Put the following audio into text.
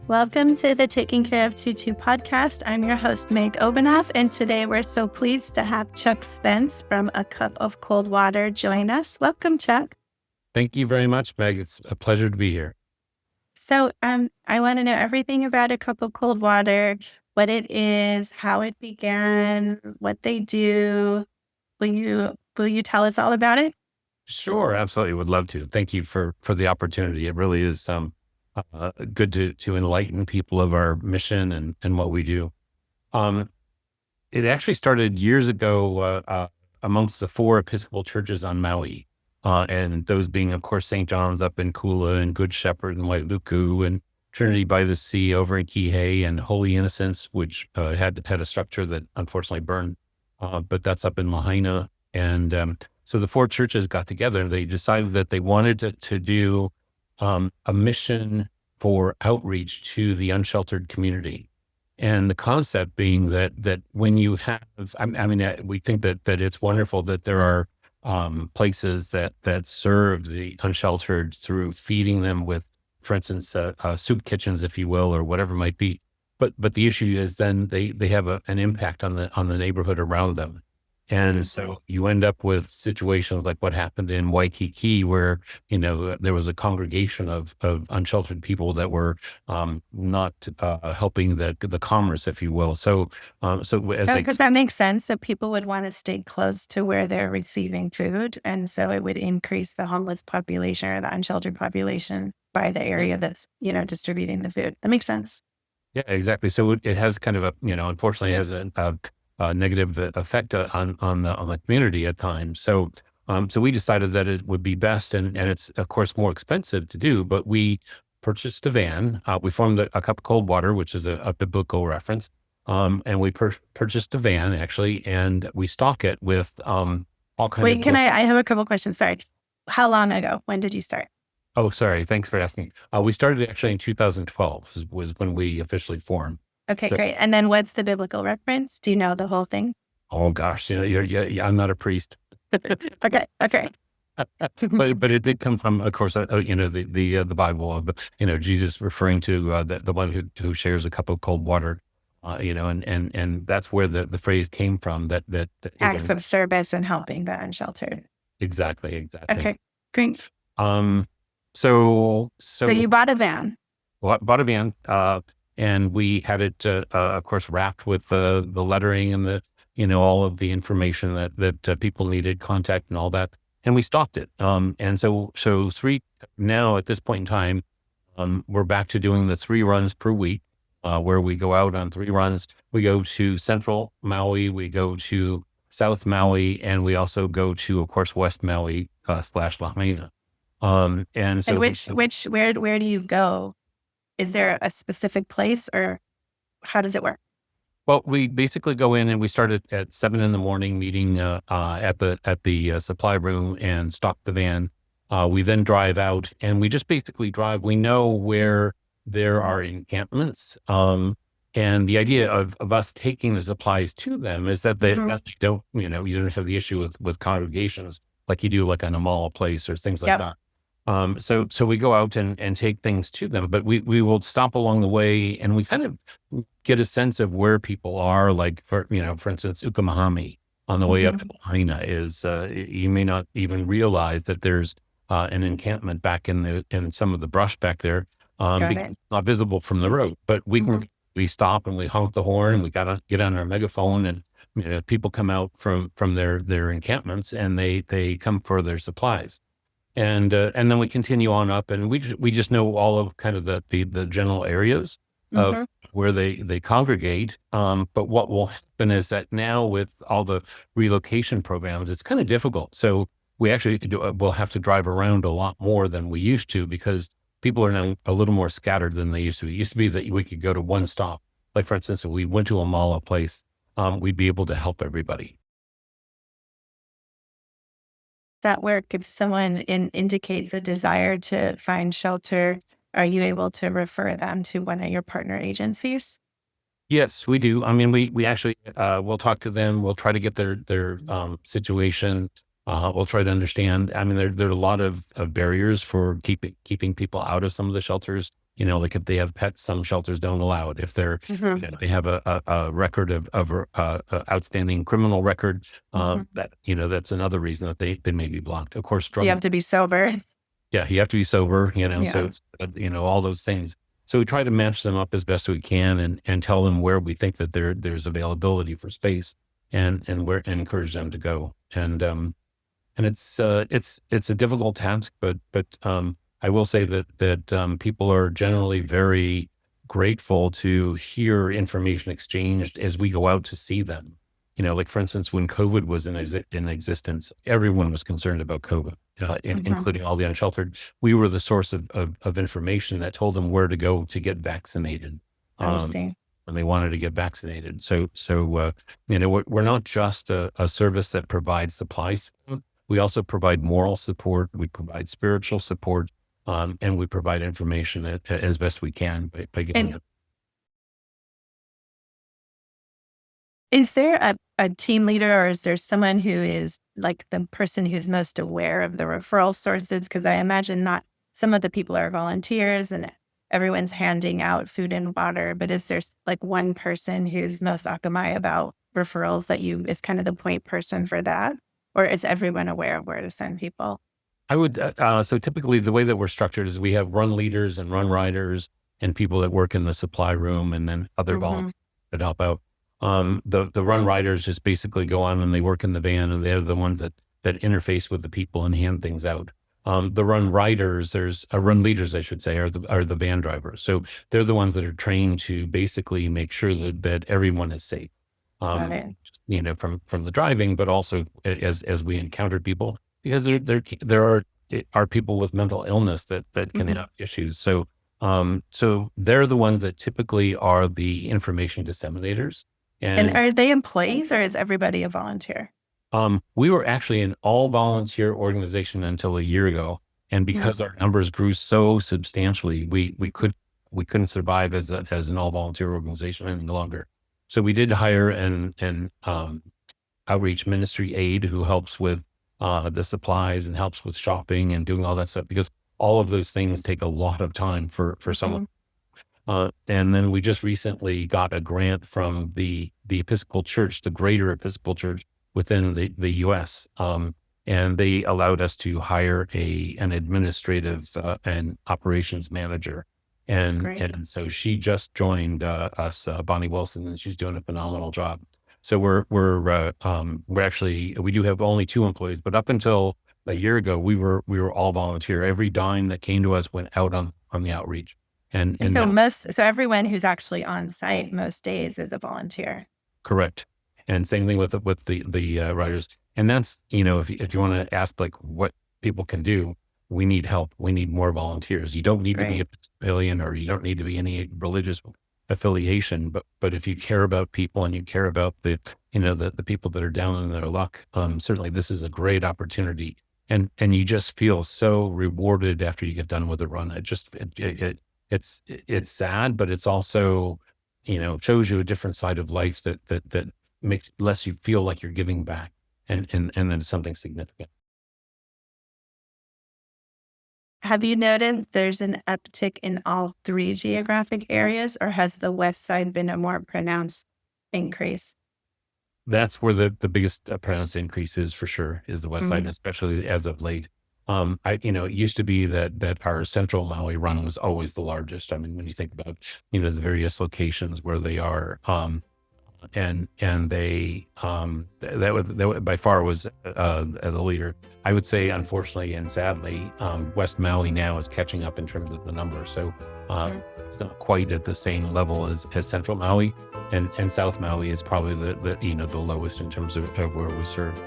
Welcome to the Taking Care of Tutu podcast. I'm your host, Meg Obanoff, and today we're so pleased to have Chuck Spence from A Cup of Cold Water join us. Welcome, Chuck. Thank you very much, Meg. It's a pleasure to be here. So I want to know everything about A Cup of Cold Water, what it is, how it began, what they do. Will you tell us all about it? Sure, absolutely. Would love to. Thank you for the opportunity. It really is good to enlighten people of our mission and what we do. It actually started years ago amongst the 4 Episcopal churches on Maui, and those being, of course, St. John's up in Kula and Good Shepherd and Wailuku and Trinity by the Sea over in Kihei and Holy Innocents, which had a structure that unfortunately burned, but that's up in Lahaina. And so the 4 churches got together and they decided that they wanted to do a mission for outreach to the unsheltered community. And the concept being that when you have, we think that it's wonderful that there are places that serve the unsheltered through feeding them with, for instance, soup kitchens, if you will, or whatever it might be. But the issue is then they have an impact on the neighborhood around them. And so you end up with situations like what happened in Waikiki, where, there was a congregation of unsheltered people that were not helping the commerce, if you will. Because that makes sense that people would want to stay close to where they're receiving food. And so it would increase the homeless population or the unsheltered population by the area that's, distributing the food. That makes sense. Yeah, exactly. So it has kind of unfortunately has a negative effect on the community at times. So we decided that it would be best, and it's of course more expensive to do, but we purchased a van. We formed a Cup of Cold Water, which is a biblical reference. And we purchased a van actually, and we stock it with all kinds Wait, I have a couple questions. Sorry. How long ago? When did you start? Oh, sorry. Thanks for asking. We started actually in 2012 was when we officially formed. Okay, great. And then what's the biblical reference? Do you know the whole thing? Oh gosh, I'm not a priest. Okay. but it did come from, of course, the Bible of Jesus referring to the one who shares a cup of cold water, and that's where the phrase came from. That acts of service and helping the unsheltered. Exactly. Okay, great. So you bought a van. Bought a van. And we had it, of course, wrapped with the lettering and all of the information that people needed, contact and all that. And we stopped it. And so now at this point in time, we're back to doing the 3 runs per week, where we go out on 3 runs. We go to Central Maui, we go to South Maui, and we also go to, of course, West Maui / Lahaina. And so where do you go? Is there a specific place, or how does it work? Well, we basically go in and we start at 7 a.m, meeting at the supply room and stock the van. We then drive out and we just basically drive. We know where there are encampments. And the idea of us taking the supplies to them is that they don't, you don't have the issue with congregations like you do like on a mall place or things like that. So we go out and take things to them, but we will stop along the way and we kind of get a sense of where people are. Like for instance, Ukamahami on the way up to Lahaina is, you may not even realize that there's an encampment back in some of the brush back there, not visible from the road, but we stop and we honk the horn and we got to get on our megaphone and people come out from their encampments and they come for their supplies. And then we continue on up, and we just know all of kind of the general areas of where they congregate. But what will happen is that now with all the relocation programs, it's kind of difficult. So we actually we'll have to drive around a lot more than we used to because people are now a little more scattered than they used to be. It used to be that we could go to one stop. Like for instance, if we went to a mall place, we'd be able to help everybody. That work, if someone indicates a desire to find shelter, are you able to refer them to one of your partner agencies? Yes, we do. I mean, we actually, we'll talk to them. We'll try to get their situation. We'll try to understand. I mean, there are a lot of barriers for keeping people out of some of the shelters Like if they have pets, some shelters don't allow it. If they have a record of outstanding criminal record, that's another reason that they may be blocked. Of course, You drug. have to be sober. Yeah, you have to be sober. Yeah. So all those things. So we try to match them up as best we can, and tell them where we think that there's availability for space, and and encourage them to go. And it's a difficult task, but I will say that people are generally very grateful to hear information exchanged as we go out to see them. Like for instance, when COVID was in existence, everyone was concerned about COVID, including all the unsheltered. We were the source of information that told them where to go to get vaccinated. I see. When they wanted to get vaccinated. We're not just a service that provides supplies. We also provide moral support. We provide spiritual support, and we provide information as best we can by giving it. Is there a team leader, or is there someone who is like the person who's most aware of the referral sources? Because I imagine not some of the people are volunteers and everyone's handing out food and water, but is there like one person who's most akamai about referrals that is kind of the point person for that? Or is everyone aware of where to send people? I would, so typically the way that we're structured is we have run leaders and run riders and people that work in the supply room, and then other volunteers that help out. The run riders just basically go on and they work in the van, and they're the ones that interface with the people and hand things out. The run riders, run leaders, I should say, are the van drivers. So they're the ones that are trained to basically make sure that everyone is safe. From the driving, but also as we encounter people, because there are people with mental illness that can have issues. So they're the ones that typically are the information disseminators. And are they employees, or is everybody a volunteer? We were actually an all volunteer organization until a year ago. And because our numbers grew so substantially, we couldn't survive as an all volunteer organization any longer. So we did hire an outreach ministry aide who helps with the supplies and helps with shopping and doing all that stuff, because all of those things take a lot of time for someone. And then we just recently got a grant from the Episcopal Church, the greater Episcopal Church within the U.S. And they allowed us to hire an administrative and operations manager. And so she just joined us, Bonnie Wilson, and she's doing a phenomenal job. So we're actually, we do have only 2 employees, but up until a year ago, we were all volunteer. Every dime that came to us went out on the outreach. And so everyone who's actually on site most days is a volunteer. Correct. And same thing with the riders. And that's, if you want to ask like what people can do, we need help. We need more volunteers. You don't need to be a Episcopalian, or you don't need to be any religious affiliation, but if you care about people and you care about the people that are down in their luck, certainly this is a great opportunity. And you just feel so rewarded after you get done with the run. It's sad, but it's also, shows you a different side of life that lets you feel like you're giving back, and then it's something significant. Have you noticed there's an uptick in all 3 geographic areas, or has the West Side been a more pronounced increase? That's where the biggest pronounced increase is, for sure, is the West Side, especially as of late. It used to be that our central Maui run was always the largest. I mean, when you think about, the various locations where they are, and they that by far was the leader. I would say, unfortunately and sadly, West Maui now is catching up in terms of the number. So it's not quite at the same level as Central Maui, and South Maui is probably the lowest in terms of where we serve.